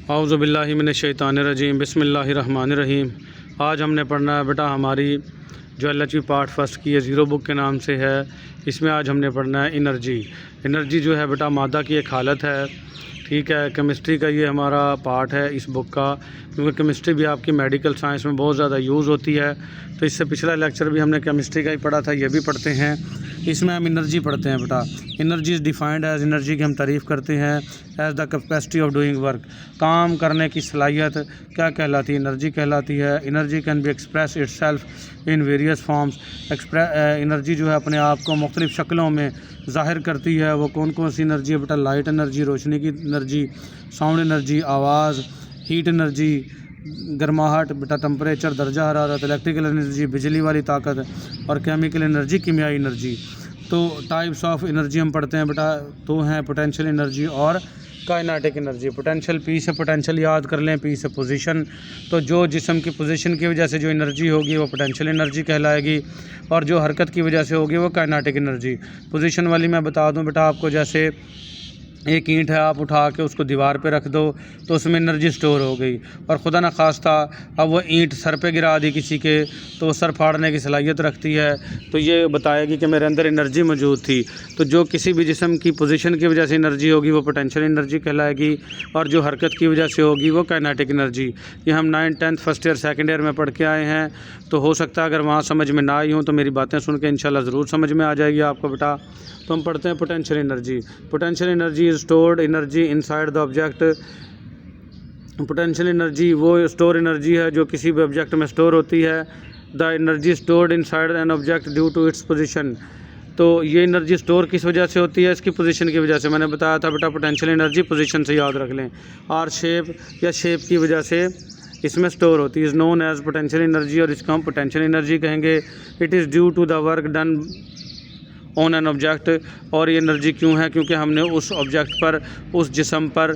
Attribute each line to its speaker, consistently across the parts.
Speaker 1: औज़ु बिल्लाहि मिनश्शैतानिर्रजीम बिस्मिल्लाहिर्रहमानिर्रहीम। आज हमने पढ़ना है बेटा हमारी जो एलएचवी पार्ट फर्स्ट की है ज़ीरो बुक के नाम से है। इसमें आज हमने पढ़ना है एनर्जी जो है बेटा मादा की एक हालत है। ठीक है, केमिस्ट्री का ये हमारा पार्ट है इस बुक का, क्योंकि केमिस्ट्री भी आपकी मेडिकल साइंस में बहुत ज़्यादा यूज़ होती है। तो इससे पिछला लेक्चर भी हमने केमिस्ट्री का ही पढ़ा था, ये भी पढ़ते हैं। इसमें हम एनर्जी पढ़ते हैं बेटा। Energy is defined as, energy की हम तारीफ़ करते हैं as the capacity of doing work, काम करने की सलाहियत क्या कहलाती है? एनर्जी कहलाती है। Energy can be express itself in various forms. Energy जो है अपने आप को मुख्तलिफ़ शक्लों में ज़ाहिर करती है। वो कौन कौन सी एनर्जी है बेटा? लाइट एनर्जी, रोशनी की एनर्जी, साउंड एनर्जी, आवाज़, हीट एनर्जी, गर्माहट बेटा, टेम्परेचर, दर्जा हरारत, इलेक्ट्रिकल एनर्जी, बिजली वाली ताकत, और केमिकल एनर्जी, कीमियाई एनर्जी। तो टाइप्स ऑफ एनर्जी हम पढ़ते हैं बेटा, तो हैं पोटेंशियल एनर्जी और काइनेटिक एनर्जी। पोटेंशियल, पी से पोटेंशियल याद कर लें, पी से पोजीशन। तो जो जिस्म की पोजीशन की वजह से जो एनर्जी होगी वो पोटेंशियल एनर्जी कहलाएगी, और जो हरकत की वजह से होगी वो काइनेटिक एनर्जी। पोजीशन वाली मैं बता दूं बेटा आपको, जैसे एक ईंट है, आप उठा के उसको दीवार पे रख दो तो उसमें एनर्जी स्टोर हो गई, और खुदा न खास्ता अब वो ईंट सर पे गिरा दी किसी के, तो वो सर फाड़ने की सलाहियत रखती है, तो ये बताएगी कि मेरे अंदर एनर्जी मौजूद थी। तो जो किसी भी जिस्म की पोजीशन की वजह से एनर्जी होगी वो पोटेंशियल एनर्जी कहलाएगी, और जो हरकत की वजह से होगी वो काइनेटिक एनर्जी। ये हम 9th 10th first year second year में पढ़ के आए हैं, तो हो सकता है अगर वहाँ समझ में ना आई हूँ तो मेरी बातें सुन के इंशाल्लाह ज़रूर समझ में आ जाएगी आपको बेटा। तो हम पढ़ते हैं potential energy. Potential energy is stored energy inside the object. Potential energy वो स्टोर एनर्जी है जो किसी भी ऑब्जेक्ट में स्टोर होती है। The energy stored inside an object due to its position. तो ये एनर्जी स्टोर किस वजह से होती है? इसकी पोजीशन की वजह से। मैंने बताया था बेटा पोटेंशियल एनर्जी पोजीशन से याद रख लें, और शेप या शेप की वजह से इसमें स्टोर होती है। Is known as potential energy, और इसको हम पोटेंशियल एनर्जी कहेंगे। It is due to the work done on an object. और ये एनर्जी क्यों है? क्योंकि हमने उस ऑब्जेक्ट पर, उस जिस्म पर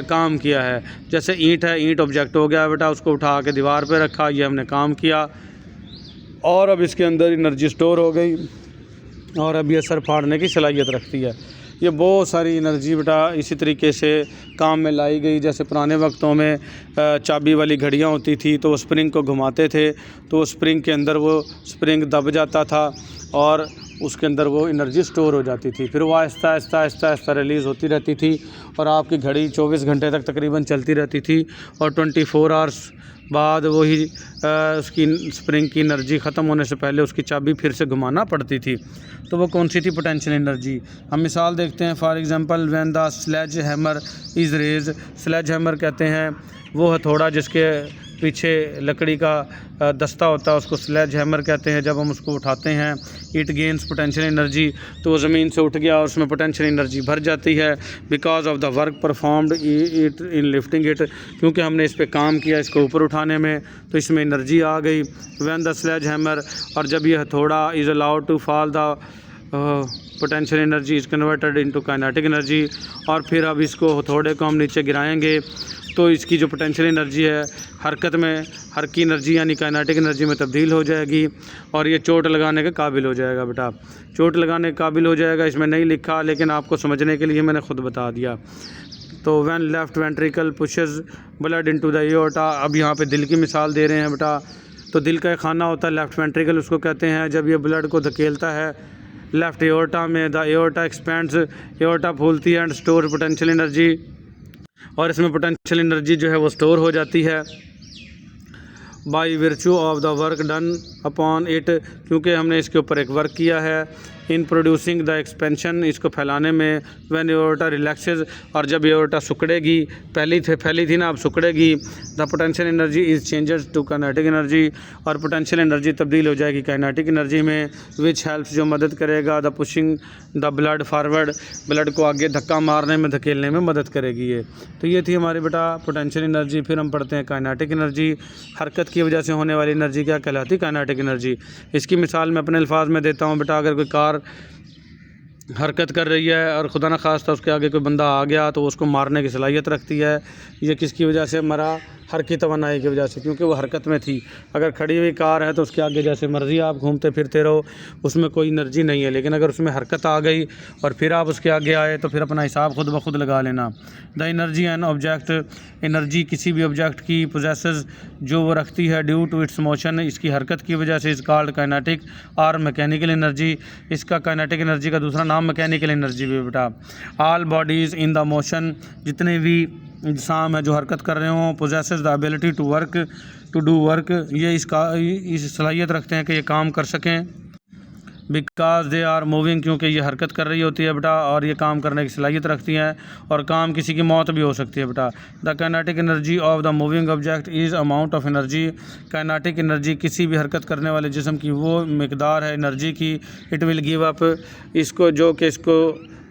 Speaker 1: काम किया है। जैसे ईंट है, ईंट ऑब्जेक्ट हो गया बेटा, उसको उठा के दीवार पे रखा, ये हमने काम किया, और अब इसके अंदर एनर्जी स्टोर हो गई, और अब ये सर फाड़ने की सलाहियत रखती है। ये बहुत सारी एनर्जी बेटा इसी तरीके से काम में लाई गई। जैसे पुराने वक्तों में चाबी वाली घड़ियाँ होती थी, तो वो स्प्रिंग को घुमाते थे, तो स्प्रिंग के अंदर वो स्प्रिंग दब जाता था, और उसके अंदर वो एनर्जी स्टोर हो जाती थी। फिर वो आहिस्ता आहिस्ता आहिस्ता आहिस्ता रिलीज़ होती रहती थी, और आपकी घड़ी 24 घंटे तक तकरीबन चलती रहती थी, और 24 आवर्स बाद वही उसकी स्प्रिंग की एनर्जी ख़त्म होने से पहले उसकी चाबी फिर से घुमाना पड़ती थी। तो वो कौन सी थी? Potential energy. हम मिसाल देखते हैं, for example when the sledge hammer is raise. Sledge hammer कहते हैं वो हथौड़ा जिसके पीछे लकड़ी का दस्ता होता है, उसको स्लेज हैमर कहते हैं। जब हम उसको उठाते हैं, इट गेन्स पोटेंशियल एनर्जी, तो वो ज़मीन से उठ गया और उसमें पोटेंशियल एनर्जी भर जाती है, because of the work performed it in lifting it. क्योंकि हमने इस पर काम किया, इसको ऊपर उठाने में, तो इसमें एनर्जी आ गई। व्हेन द स्लेज हैमर, और जब ये हथौड़ा is allowed to fall, the potential energy is converted into kinetic energy. और फिर अब इसको हथौड़े को हम नीचे गिराएंगे, तो इसकी जो पोटेंशियल एनर्जी है हरकत में, हर की एनर्जी यानी काइनेटिक एनर्जी में तब्दील हो जाएगी, और ये चोट लगाने के काबिल हो जाएगा बेटा। चोट लगाने के काबिल हो जाएगा, इसमें नहीं लिखा, लेकिन आपको समझने के लिए मैंने खुद बता दिया। तो when left ventricle pushes blood into the aorta. अब यहाँ पे दिल की मिसाल दे रहे हैं बेटा। तो दिल का एक खाना होता है लेफ़्ट वेंट्रिकल, उसको कहते हैं। जब ये ब्लड को धकेलता है लेफ़्ट एओर्टा में, द एओर्टा एक्सपेंड्स, एओर्टा फूलती है, एंड स्टोर पोटेंशियल एनर्जी, और इसमें पोटेंशियल एनर्जी जो है वो स्टोर हो जाती है by virtue of the work done upon it. क्योंकि हमने इसके ऊपर एक वर्क किया है, इन प्रोड्यूसिंग द एक्सपेंशन, इसको फैलाने में। व्हेन एओर्टा रिलैक्सेस, और जब एओर्टा सुकड़ेगी, फैली थी ना, अब सुकड़ेगी, the potential energy is changes to kinetic energy, और पोटेंशियल एनर्जी तब्दील हो जाएगी काइनेटिक एनर्जी में, विच हेल्प्स, जो मदद करेगा, the pushing the blood forward, blood को आगे धक्का मारने में, धकेलने में मदद करेगी ये। तो ये थी हमारी बेटा पोटेंशियल एनर्जी। फिर हम पढ़ते हैं काइनेटिक एनर्जी। हरकत की वजह से होने वाली एनर्जी क्या कहलाती है? Kinetic energy. इसकी मिसाल मैं अपने अल्फाज में देता हूँ बेटा। अगर कोई कार हरकत कर रही है और खुदा न खास्ता उसके आगे कोई बंदा आ गया, तो उसको मारने की सलाहियत रखती है। ये किसकी वजह से मरा? हरकत तवानाई की वजह से, क्योंकि वो हरकत में थी। अगर खड़ी हुई कार है तो उसके आगे जैसे मर्ज़ी आप घूमते फिरते रहो, उसमें कोई एनर्जी नहीं है। लेकिन अगर उसमें हरकत आ गई और फिर आप उसके आगे आए तो फिर अपना हिसाब खुद ब खुद लगा लेना। The energy an object, energy किसी भी ऑब्जेक्ट की पोजेसेस जो वो रखती है ड्यू टू इट्स मोशन, इसकी हरकत की वजह से, इस कॉल्ड काइनेटिक और मैकेनिकल एनर्जी। इसका काइनेटिक एनर्जी का दूसरा नाम मैकेनिकल एनर्जी भी बेटा। All bodies in the motion, जितने भी इंसान है जो हरकत कर रहे हों, possesses the ability to work, to do work, ये इस सलाहियत रखते हैं कि ये काम कर सकें। बिकॉज दे आर मूविंग, क्योंकि ये हरकत कर रही होती है बेटा और ये काम करने की सलाहियत रखती हैं, और काम किसी की मौत भी हो सकती है बेटा। The kinetic energy of the moving object is amount of energy, kinetic energy किसी भी हरकत करने वाले जिस्म की वो मकदार है एनर्जी की। इट विल गिव अप, इसको जो कि इसको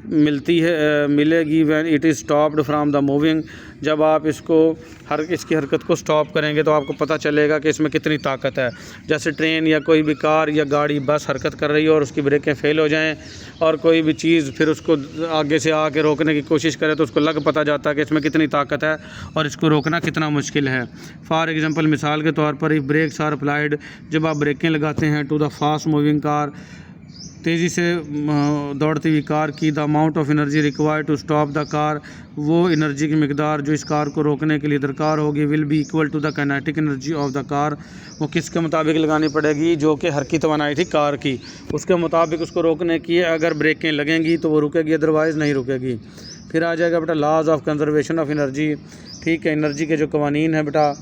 Speaker 1: मिलती है मिलेगी when it is stopped from the moving, जब आप इसकी हरकत को स्टॉप करेंगे तो आपको पता चलेगा कि इसमें कितनी ताकत है। जैसे ट्रेन या कोई भी कार या गाड़ी बस हरकत कर रही हो और उसकी ब्रेकें फ़ेल हो जाएं और कोई भी चीज़ फिर उसको आगे से आके रोकने की कोशिश करे तो उसको लग पता जाता है कि इसमें कितनी ताकत है और इसको रोकना कितना मुश्किल है। फॉर एग्ज़ाम्पल, मिसाल के तौर पर, इफ़ ब्रेक्स आर अप्लाइड, जब आप ब्रेकें लगाते हैं to the fast moving car, तेज़ी से दौड़ती हुई कार की, the amount of energy required to stop the car, वो एनर्जी की मकदार जो इस कार को रोकने के लिए दरकार होगी, will be equal to the kinetic energy of the car. वो किसके मुताबिक लगानी पड़ेगी? जो कि हरकत तवानाई थी कार की, उसके मुताबिक उसको रोकने की। अगर ब्रेकें लगेंगी तो वो रुकेगी, अदरवाइज़ नहीं रुकेगी। फिर आ जाएगा बेटा laws of conservation of energy. ठीक है, एनर्जी के जो कवानीन है बेटा,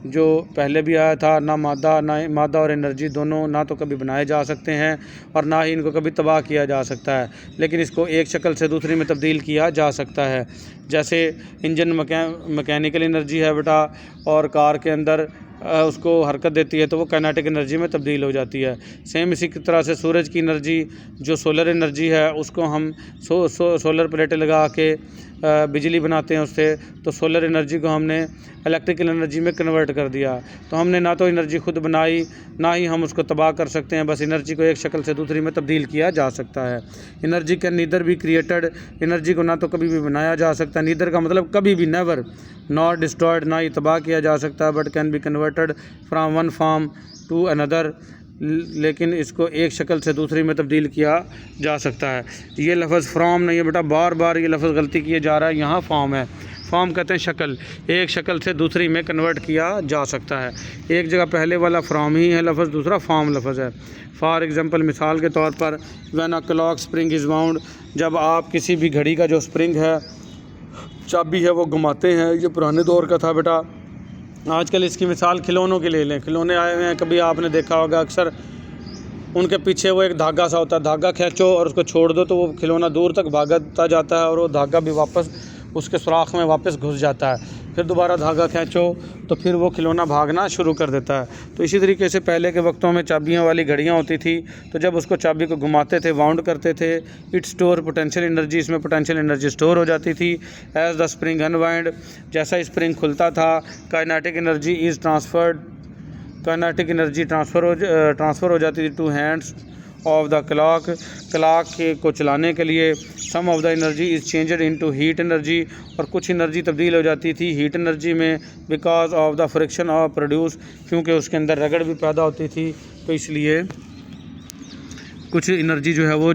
Speaker 1: जो पहले भी आया था, ना मादा और एनर्जी दोनों ना तो कभी बनाए जा सकते हैं और ना ही इनको कभी तबाह किया जा सकता है, लेकिन इसको एक शक्ल से दूसरी में तब्दील किया जा सकता है। जैसे इंजन मैकेनिकल एनर्जी है बेटा, और कार के अंदर उसको हरकत देती है तो वो काइनेटिक एनर्जी में तब्दील हो जाती है। सेम इसी तरह से सूरज की एनर्जी जो सोलर एनर्जी है, उसको हम सोलर प्लेटें लगा के बिजली बनाते हैं उससे, तो सोलर एनर्जी को हमने इलेक्ट्रिकल एनर्जी में कन्वर्ट कर दिया। तो हमने ना तो एनर्जी खुद बनाई, ना ही हम उसको तबाह कर सकते हैं, बस एनर्जी को एक शक्ल से दूसरी में तब्दील किया जा सकता है। एनर्जी कैन नीदर भी क्रिएटेड, एनर्जी को ना तो कभी भी बनाया जा सकता, नीदर का मतलब कभी भी, नेवर, नॉट डिस्ट्रॉयड, ना ही तबाह किया जा सकता, but can be converted from one form to another, लेकिन इसको एक शक्ल से दूसरी में तब्दील किया जा सकता है। ये लफ्ज़ फ्राम नहीं है बेटा, बार बार ये लफ्ज़ गलती किए जा रहा है। यहाँ फॉर्म है, फॉर्म कहते हैं शक्ल, एक शक्ल से दूसरी में कन्वर्ट किया जा सकता है। एक जगह पहले वाला फ्राम ही है लफ्ज़, दूसरा फॉर्म लफ्ज़ है। फॉर एग्ज़ाम्पल, मिसाल के तौर पर, when a clock spring is wound, जब आप किसी भी घड़ी का जो स्प्रिंग है, चाबी है, वो घुमाते हैं। ये पुराने दौर का था बेटा। आजकल इसकी मिसाल खिलौनों के ले लें, खिलौने आए हुए हैं, कभी आपने देखा होगा, अक्सर उनके पीछे वो एक धागा सा होता है, धागा खींचो और उसको छोड़ दो तो वो खिलौना दूर तक भागता जाता है और वो धागा भी वापस उसके सुराख में वापस घुस जाता है। फिर दोबारा धागा खींचो तो फिर वो खिलौना भागना शुरू कर देता है। तो इसी तरीके से पहले के वक्तों में चाबियों वाली घड़ियाँ होती थी, तो जब उसको चाबी को घुमाते थे, वाउंड करते थे, इट स्टोर पोटेंशियल एनर्जी, इसमें पोटेंशियल एनर्जी स्टोर हो जाती थी। एज द स्प्रिंग अनवाइंड, जैसा स्प्रिंग खुलता था, kinetic energy is transferred, kinetic energy transfer हो जाती थी to hands of the clock, clock को चलाने के लिए। Some of the energy is changed into heat energy, और कुछ एनर्जी तब्दील हो जाती थी हीट एनर्जी में, because of the friction of produce, क्योंकि उसके अंदर रगड़ भी पैदा होती थी, तो इसलिए कुछ एनर्जी जो है वो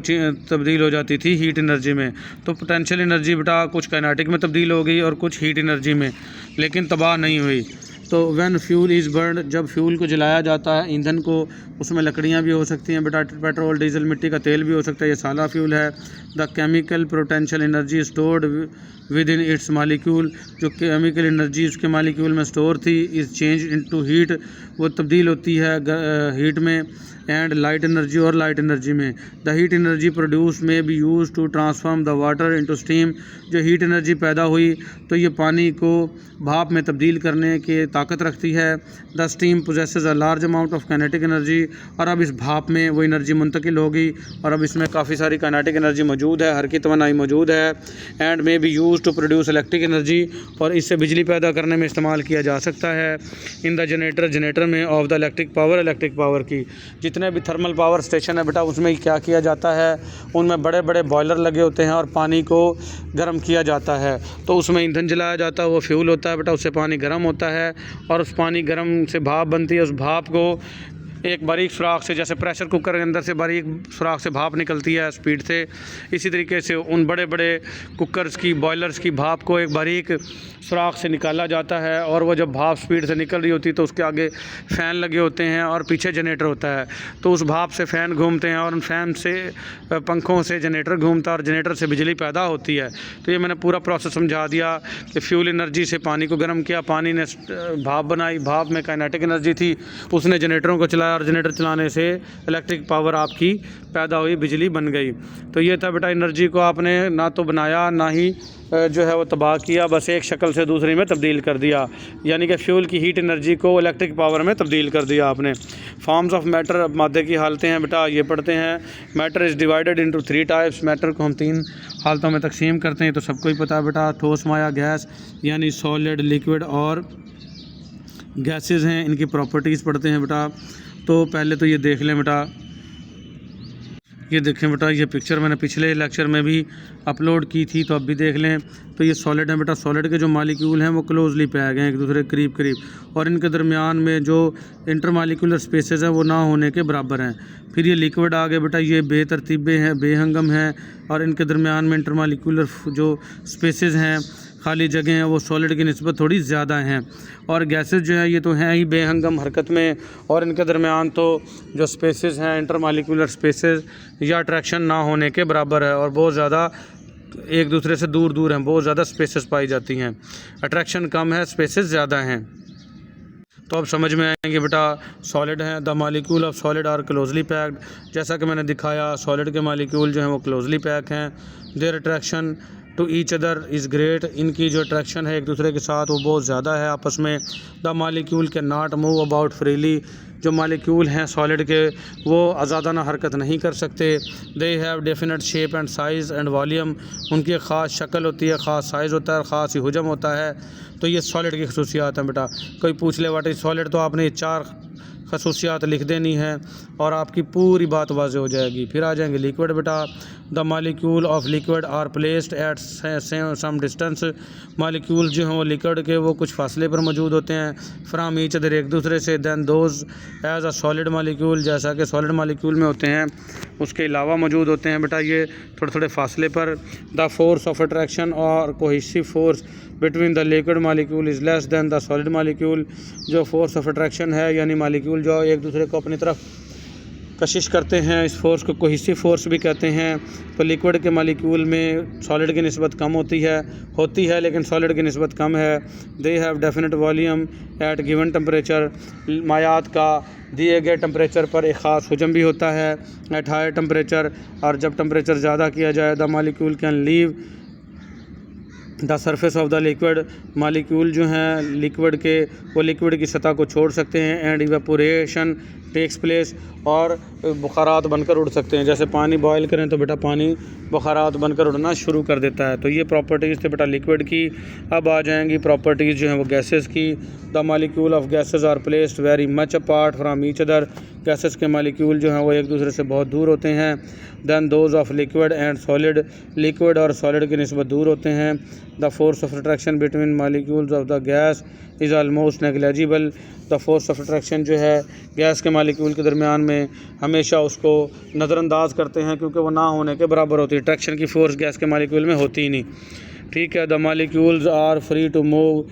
Speaker 1: तब्दील हो जाती थी हीट एनर्जी में। तो पोटेंशियल एनर्जी बेटा कुछ काइनेटिक में तब्दील हो गई और कुछ हीट एनर्जी में, लेकिन तबाह नहीं हुई। तो व्हेन फ्यूल इज़ बर्न, जब फ्यूल को जलाया जाता है, ईंधन को, उसमें लकड़ियाँ भी हो सकती हैं बेटा, पेट्रोल, डीजल, मिट्टी का तेल भी हो सकता है, ये साला फ्यूल है। The chemical potential energy stored within its molecule, जो केमिकल एनर्जी उसके मालिक्यूल में स्टोर थी, इज़ चेंज इनटू हीट, वो तब्दील होती है हीट में, एंड लाइट एनर्जी और लाइट एनर्जी में। The heat energy produce may be use to transform the water into steam, जो हीट एनर्जी पैदा हुई तो ये पानी को भाप में तब्दील करने की ताकत रखती है। The steam possesses a large amount of kinetic energy, और अब इस भाप में वो एनर्जी मुंतकिल होगी और अब इसमें काफ़ी सारी काइनेटिक एनर्जी मौजूद है, हर की तवानाई मौजूद है। And may be use to produce electric energy, और इससे बिजली पैदा करने में इस्तेमाल किया जा सकता है। इन द जनरेटर, जनरेटर में ऑफ द इलेक्ट्रिक पावर की जितने भी थर्मल पावर स्टेशन है बेटा उसमें क्या किया जाता है, उनमें बड़े बड़े बॉयलर लगे होते हैं और पानी को गर्म किया जाता है। तो उसमें ईंधन जलाया जाता है, वो फ्यूल होता है बेटा, उससे पानी गर्म होता है और उस पानी गर्म से भाप बनती है। उस भाप को एक बारीक सुराख से, जैसे प्रेशर कुकर के अंदर से बारीक सुराख से भाप निकलती है स्पीड से, इसी तरीके से उन बड़े बड़े कुकर्स की, बॉयलर्स की भाप को एक बारीक सुराख से निकाला जाता है। और वो जब भाप स्पीड से निकल रही होती है तो उसके आगे फ़ैन लगे होते हैं और पीछे जनरेटर होता है। तो उस भाप से फ़ैन घूमते हैं और उन फ़ैन से, पंखों से जनरेटर घूमता है और जनरेटर से बिजली पैदा होती है। तो ये मैंने पूरा प्रोसेस समझा दिया कि फ्यूल एनर्जी से पानी को गर्म किया, पानी ने भाप बनाई, भाप में काइनेटिक एनर्जी थी, उसने जनरेटरों को चलाया और जनरेटर चलाने से इलेक्ट्रिक पावर आपकी पैदा हुई, बिजली बन गई। तो ये था बेटा, एनर्जी को आपने ना तो बनाया ना ही जो है वो तबाह किया, बस एक शक्ल से दूसरी में तब्दील कर दिया, यानी कि फ्यूल की हीट एनर्जी को इलेक्ट्रिक पावर में तब्दील कर दिया आपने। फॉर्म्स ऑफ मैटर, मादे की हालतें हैं बेटा, ये पढ़ते हैं। Matter is divided into 3 types. Matter को हम 3 हालतों में तकसीम करते हैं, तो सबको ही पता है बेटा। ठोस, माया, गैस, यानी सॉलिड, लिक्विड और गैसेस हैं, इनकी प्रॉपर्टीज़ पढ़ते हैं बेटा। तो पहले तो ये देख लें बेटा, ये देखें बेटा, ये पिक्चर मैंने पिछले लेक्चर में भी अपलोड की थी, तो अब भी देख लें। तो ये सॉलिड है बेटा, सॉलिड के जो मालिक्यूल हैं वो क्लोजली पैक हैं एक दूसरे के करीब करीब, और इनके दरमियान में जो इंटरमालिक्यूलर स्पेसेस हैं वो ना होने के बराबर हैं। फिर ये लिक्विड आ गए बेटा, ये बेतरतीबे हैं, बेहंगम हैं, और इनके दरमियान में इंटरमालिक्यूलर जो स्पेसेस हैं, खाली जगह हैं, वो सॉलिड की निस्बत थोड़ी ज़्यादा हैं। और गैसेस जो है ये तो हैं ही बेहंगम हरकत में, और इनके दरमियान तो जो स्पेसेस हैं, इंटरमालिक्यूलर स्पेसेस, या अट्रैक्शन ना होने के बराबर है और बहुत ज़्यादा एक दूसरे से दूर दूर हैं, बहुत ज़्यादा स्पेसेस पाई जाती हैं। अट्रैक्शन कम है, स्पेसेस ज़्यादा हैं। तो अब समझ में आएंगे बेटा, सॉलिड हैं। The molecule of solid are closely packed, जैसा कि मैंने दिखाया सॉलिड के मालिक्यूल जो हैं वो क्लोजली पैक हैं। Their attraction to each other is great, इनकी जो अट्रैक्शन है एक दूसरे के साथ वो बहुत ज़्यादा है आपस में। The molecule can not move about freely, जो मालिक्यूल हैं सॉलिड के वो आज़ादाना हरकत नहीं कर सकते। दे have definite shape and size and volume, उनकी एक ख़ास शक्ल होती है, ख़ास साइज़ होता है, ख़ास ही हुजम होता है। तो ये सॉलिड की खसूसियात हैं बेटा। कोई पूछ ले व्हाट इज़ सॉलिड, तो आपने ये 4 खसूसियात लिख देनी है और आपकी पूरी बात वाज़ेह हो जाएगी। फिर आ जाएंगे लिक्विड बेटा। The molecule of liquid are placed at some distance, molecule जो हैं वो लिक्विड के वो कुछ फासले पर मौजूद होते हैं, फ्राम ईच अदर, एक दूसरे से। Than those as a solid molecule, जैसा कि सॉलिड मालिक्यूल में होते हैं उसके अलावा मौजूद होते हैं बेटा ये थोड़े थोड़े फासले पर। द फोर्स ऑफ अट्रैक्शन और cohesive force between the liquid molecule is less than the solid molecule, जो फोर्स ऑफ अट्रैक्शन है यानी मालिक्यूल जो एक दूसरे को अपनी तरफ कशिश करते हैं, इस फोर्स को कोहेसिव फोर्स भी कहते हैं। तो लिक्विड के मालिक्यूल में सॉलिड की निस्बत कम होती है लेकिन सॉलिड की निस्बत कम है। They have definite volume at given temperature, मायात का दिए गए टेम्परेचर पर एक ख़ास हुजम भी होता है एट हायर टेम्परेचर, और जब टेम्परेचर ज़्यादा किया जाए the molecule can leave the surface of the liquid, molecule जो हैं लिक्विड के वो लिक्विड की सतह को छोड़ सकते हैं। एंड इवेपोरेशन टेक्स प्लेस, और बुखारात बनकर उड़ सकते हैं। जैसे पानी बॉयल करें तो बेटा पानी बुखारात बनकर उड़ना शुरू कर देता है। तो ये प्रॉपर्टीज़ थे बेटा लिक्विड की। अब आ जाएंगी प्रॉपर्टीज़ जो हैं वो गैसेस की। The molecule of gases are placed very much apart from each other, gases के मालिक्यूल जो हैं वो एक दूसरे से बहुत दूर होते हैं। Then those of liquid and solid, liquid और सॉलिड की निस्बत दूर होते हैं। The force of attraction between molecules of the gas is almost negligible, the force of attraction जो है गैस के मालिक्यूल के दरमियान में हमेशा उसको नज़रअंदाज करते हैं क्योंकि वो ना होने के बराबर होती है। अट्रैक्शन की फ़ोर्स गैस के मालिक्यूल में होती ही नहीं। ठीक है। The molecules are free to move,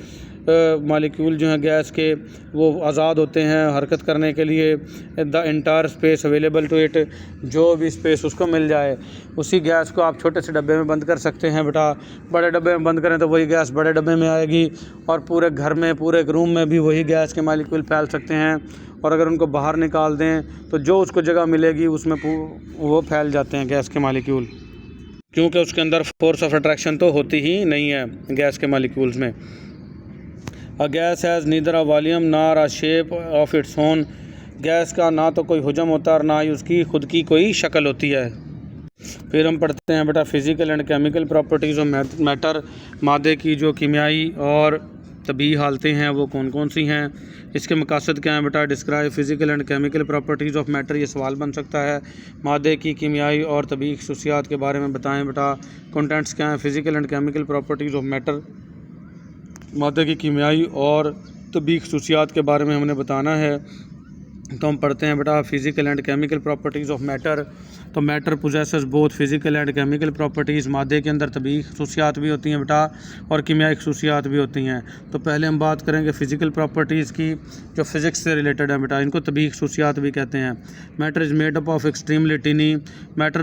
Speaker 1: molecule जो हैं गैस के वो आज़ाद होते हैं हरकत करने के लिए। The entire space available to it, जो भी स्पेस उसको मिल जाए उसी गैस को आप छोटे से डब्बे में बंद कर सकते हैं बेटा। बड़े डब्बे में बंद करें तो वही गैस बड़े डब्बे में आएगी, और पूरे घर में पूरे रूम में भी वही गैस के मालिक्यूल फैल सकते हैं। और अगर उनको बाहर निकाल दें तो जो उसको जगह मिलेगी उसमें वो फैल जाते हैं गैस के मालिक्यूल, क्योंकि उसके अंदर फोर्स ऑफ अट्रैक्शन तो होती ही नहीं है गैस के मालिक्यूल्स में। A gas has neither a volume nor a shape of its own, gas का ना तो कोई हुजम होता है और ना ही उसकी खुद की कोई शक्ल होती है। फिर हम पढ़ते हैं बेटा physical and chemical properties of matter, मादे की जो कीमियाई और तबीही हालतें हैं वो कौन कौन सी हैं, इसके मकासद क्या हैं बेटा। Describe physical and chemical properties of matter, ये सवाल बन सकता है। मादे की कीमियाई और तबीही खसूसियात के बारे में बताएं बेटा। कंटेंट्स क्या हैं, physical and chemical properties of matter, मादे की कीमियाई और तबीही खसूसियात के बारे में हमने बताना है। तो हम पढ़ते हैं बेटा physical and chemical properties of matter. तो matter possesses both physical and chemical properties, मादे के अंदर तबीही खसूसियात भी होती हैं बेटा और कीमियाई खसूसियात भी होती हैं। तो पहले हम बात करेंगे फ़िज़िकल प्रॉपर्टीज़ की जो फ़िज़िक्स से रिलेटेड है बेटा, इनको तबीही खसूसियात भी कहते हैं। Matter is made up of extremely टिनी, matter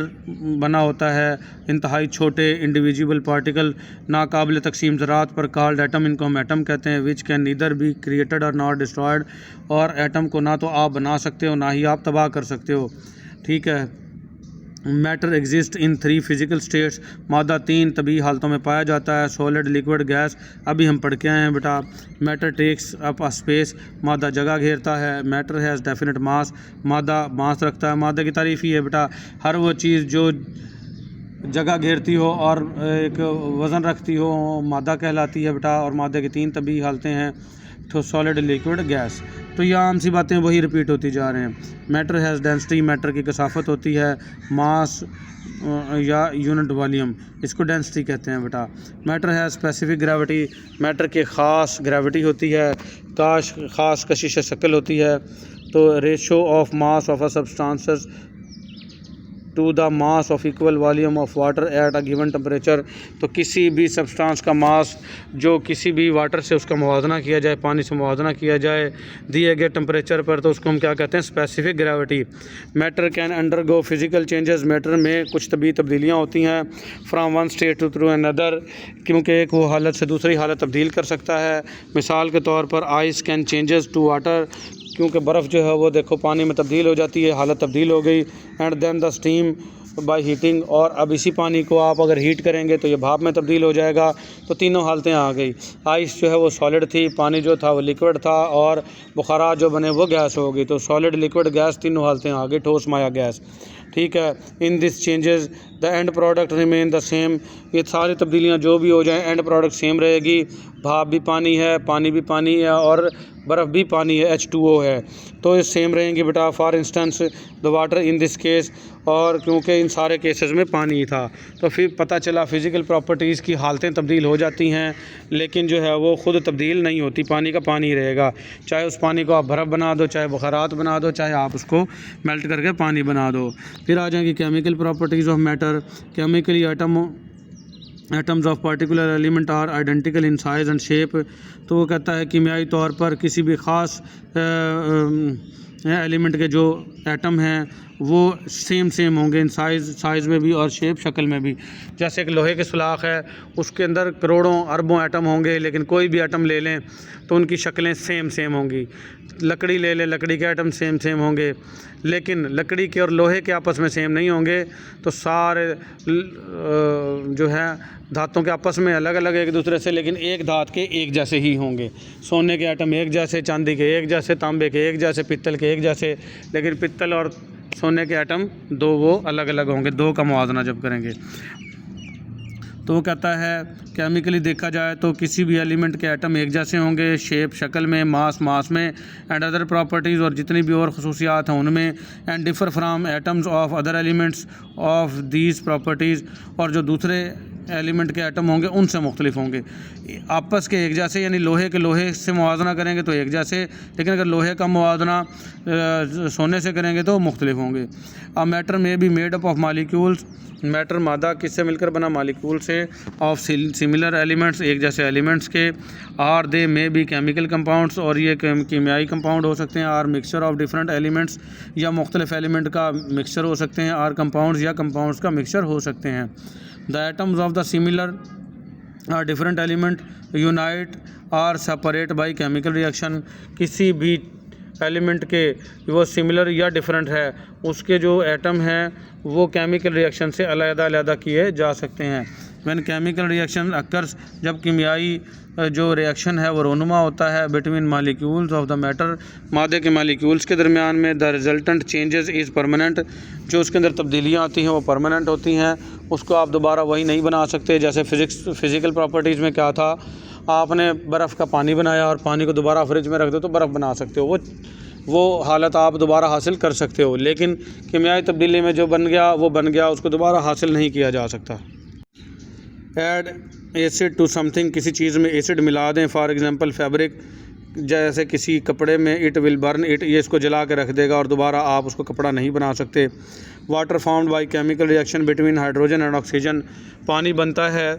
Speaker 1: बना होता है इंतहाई छोटे इंडिविजुअल पार्टिकल नाकाबिल तकसीम ज़रात पर कॉल्ड एटम, इनको हम एटम कहते हैं। Which can neither be created और नॉट डिस्ट्रॉयड, और एटम को ना तो आप बना सकते हो ना ही आप तबाह कर सकते हो, ठीक है। Matter exist in 3 physical states, मादा 3 तबीही हालतों में पाया जाता है। सॉलिड, लिक्विड, गैस, अभी हम पढ़ के आए हैं बेटा। Matter takes up a space, मादा जगह घेरता है। मैटर हैज़ डेफिनेट मास, मादा मास रखता है। मादे की तारीफ़ ही है बेटा, हर वो चीज़ जो जगह घेरती हो और एक वज़न रखती हो मादा कहलाती है बेटा। और मादे की 3 तबीही हालतें हैं, तो सॉलिड, लिक्विड, गैस। तो ये आम सी बातें वही रिपीट होती जा रहे हैं। मैटर हैज़ डेंसिटी, मैटर की कसाफत होती है। मास या यूनिट वॉल्यूम, इसको डेंसिटी कहते हैं बेटा। Matter has specific gravity, matter की ख़ास ग्रेविटी होती है, ख़ास कशिश शक्ल होती है। तो ratio of mass of a substances to the mass of equal volume of water at a given temperature, तो किसी भी सब्सटेंस का मास जो किसी भी वाटर से उसका मुवाजना किया जाए, पानी से मुवाजना किया जाए दिए गए टेम्परेचर पर, तो उसको हम क्या कहते हैं, specific gravity. Matter can undergo physical changes, matter में कुछ तब्दीलियाँ होती हैं from one state to through another, क्योंकि एक वो हालत से दूसरी हालत तब्दील कर सकता है। मिसाल के तौर पर ice can changes to water, क्योंकि बर्फ़ जो है वो देखो पानी में तब्दील हो जाती है, हालत तब्दील हो गई। And then the steam by heating, और अब इसी पानी को आप अगर हीट करेंगे तो ये भाप में तब्दील हो जाएगा। तो तीनों हालतें आ गई। आइस जो है वो सॉलिड थी, पानी जो था वो लिक्विड था, और बुखारात जो बने वो गैस हो गई। तो सॉलिड, लिक्विड, गैस तीनों हालतें आ गई, ठोस, माया, गैस, ठीक है। In this changes the end product remain the same, ये सारी तब्दीलियाँ जो भी हो जाएं एंड प्रोडक्ट सेम रहेगी। भाप भी पानी है, पानी भी पानी है, और बर्फ़ भी पानी है, H2O है, तो ये सेम रहेंगी बेटा। For instance the water in this case, और क्योंकि इन सारे केसेस में पानी ही था, तो फिर पता चला फ़िज़िकल प्रॉपर्टीज़ की हालतें तब्दील हो जाती हैं, लेकिन जो है वो ख़ुद तब्दील नहीं होती, पानी का पानी रहेगा। चाहे उस पानी को आप बर्फ़ बना दो, चाहे बुखारात बना दो, चाहे आप उसको मेल्ट करके पानी बना दो। फिर आ जाएंगी chemical properties of matter. Chemically atoms of particular element are identical in size and shape, तो वो कहता है कीमियाई तौर पर किसी भी ख़ास एलिमेंट के जो एटम हैं वो सेम होंगे इन साइज़ में भी और शेप, शक्ल में भी। जैसे एक लोहे के सुलाख है, उसके अंदर करोड़ों अरबों एटम होंगे, लेकिन कोई भी एटम ले लें तो उनकी शक्लें सेम होंगी। लकड़ी ले लें, लकड़ी के एटम सेम होंगे, लेकिन लकड़ी के और लोहे के आपस में सेम नहीं होंगे। तो सारे जो है धातों के आपस में अलग अलग एक दूसरे से, लेकिन एक धात के एक जैसे ही होंगे। सोने के एटम एक जैसे, चांदी के एक जैसे, तांबे के एक जैसे, पित्तल के एक जैसे, लेकिन पित्तल और सोने के एटम दो वो अलग अलग होंगे, दो का मुवाजना जब करेंगे। तो वो कहता है केमिकली देखा जाए तो किसी भी एलिमेंट के एटम एक जैसे होंगे, शेप, शक्ल में, मास में, एंड अदर प्रॉपर्टीज़, और जितनी भी और खसूसियात हैं उनमें। And differ from atoms of other elements of these properties, और जो दूसरे एलिमेंट के एटम होंगे उनसे मुख्तलिफ होंगे। आपस के एक जैसे, यानी लोहे के लोहे से मुवाजना करेंगे तो एक जैसे, लेकिन अगर लोहे का मुवाजना सोने से करेंगे तो मुख्तलिफ होंगे। अ मैटर में be made up of molecules, matter मादा किससे मिलकर बना, मालिक्यूल से। ऑफ सिमिलर एलिमेंट्स, एक जैसे एलिमेंट्स के। आर दे में बी केमिकल कंपाउंड्स, और ये कीमियाई कंपाउंड हो सकते हैं। Or mixture of different elements, या मुख्तलिफ एलिमेंट का मिक्सचर हो सकते हैं। आर कंपाउंड्स, या कंपाउंड्स का मिक्सचर हो सकते हैं। The atoms of the similar or different element unite or separate by chemical reaction, किसी भी एलिमेंट के वो सिमिलर या डिफरेंट है उसके जो एटम हैं वो केमिकल रिएक्शन से अलग किए जा सकते हैं। व्हेन केमिकल रिएक्शन अकर्स, जब कीमियाई जो रिएक्शन है वो रोनुमा होता है between molecules of the matter, मादे के मालिक्यूल्स के दरमियान में। The resultant changes is permanent, जो उसके अंदर तब्दीलियाँ आती हैं वो परमानेंट होती हैं, उसको आप दोबारा वही नहीं बना सकते। जैसे फ़िज़िकल प्रॉपर्टीज़ में क्या था, आपने बर्फ़ का पानी बनाया और पानी को दोबारा फ्रिज में रख दो तो बर्फ़ बना सकते हो, वो हालत आप दोबारा हासिल कर सकते हो। लेकिन कीमियाई तब्दीली में जो बन गया वो बन गया, उसको दोबारा हासिल नहीं किया जा सकता। ऐड एसिड टू समथिंग, किसी चीज़ में एसिड मिला दें, फॉर एग्ज़ाम्पल फैब्रिक, जैसे किसी कपड़े में, इट विल बर्न इट, ये इसको जला के रख देगा और दोबारा आप उसको कपड़ा नहीं बना सकते। Water formed by chemical reaction between hydrogen and oxygen, पानी बनता है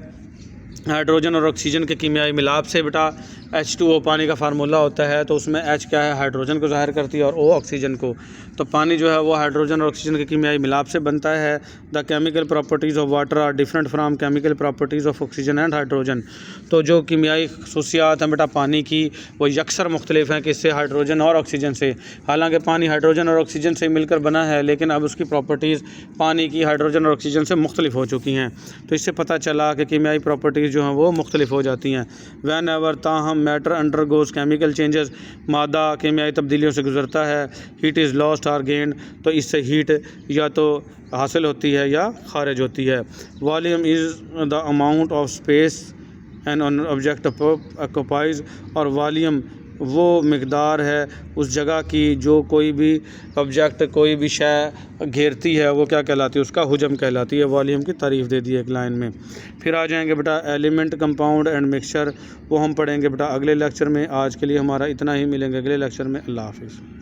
Speaker 1: हाइड्रोजन और ऑक्सीजन के कीमियाई मिलाप से। बेटा H2O पानी का फार्मूला होता है, तो उसमें H क्या है, हाइड्रोजन को ज़ाहिर करती है, और O ऑक्सीजन को। तो पानी जो है वो हाइड्रोजन और ऑक्सीजन के कीमियाई मिलाप से बनता है। The chemical properties of water are different from chemical properties of oxygen and hydrogen. तो जो कीमियाई खसूसियात हैं बेटा पानी की, वो यकसर मुख्तलिफ हैं किससे, हाइड्रोजन और ऑक्सीजन से। हालांकि पानी हाइड्रोजन और ऑक्सीजन से मिलकर बना है, लेकिन अब उसकी प्रॉपर्टीज़ पानी की हाइड्रोजन और ऑक्सीजन से मुख्तलिफ हो चुकी हैं। तो इससे पता चला कि कीमियाई प्रॉपर्टीज़ जो हैं वो मुख्तलिफ हो जाती हैं। वैन एवर ताहम मैटर अंडरगोज केमिकल चेंजेस, मादा कीमियाई तब्दीलियों से गुजरता है, heat is lost or gained, तो इससे हीट या तो हासिल होती है या खारिज होती है। Volume is the amount of space an object occupies, और वॉल्यूम वो मकदार है उस जगह की जो कोई भी ऑब्जेक्ट, कोई भी शय घेरती है, वो क्या कहलाती है, उसका हुजम कहलाती है। वॉल्यूम की तारीफ़ दे दी एक लाइन में। फिर आ जाएंगे बेटा एलिमेंट, कंपाउंड एंड मिक्सचर, वो हम पढ़ेंगे बेटा अगले लेक्चर में। आज के लिए हमारा इतना ही, मिलेंगे अगले लेक्चर में। अल्लाह हाफ़िज़।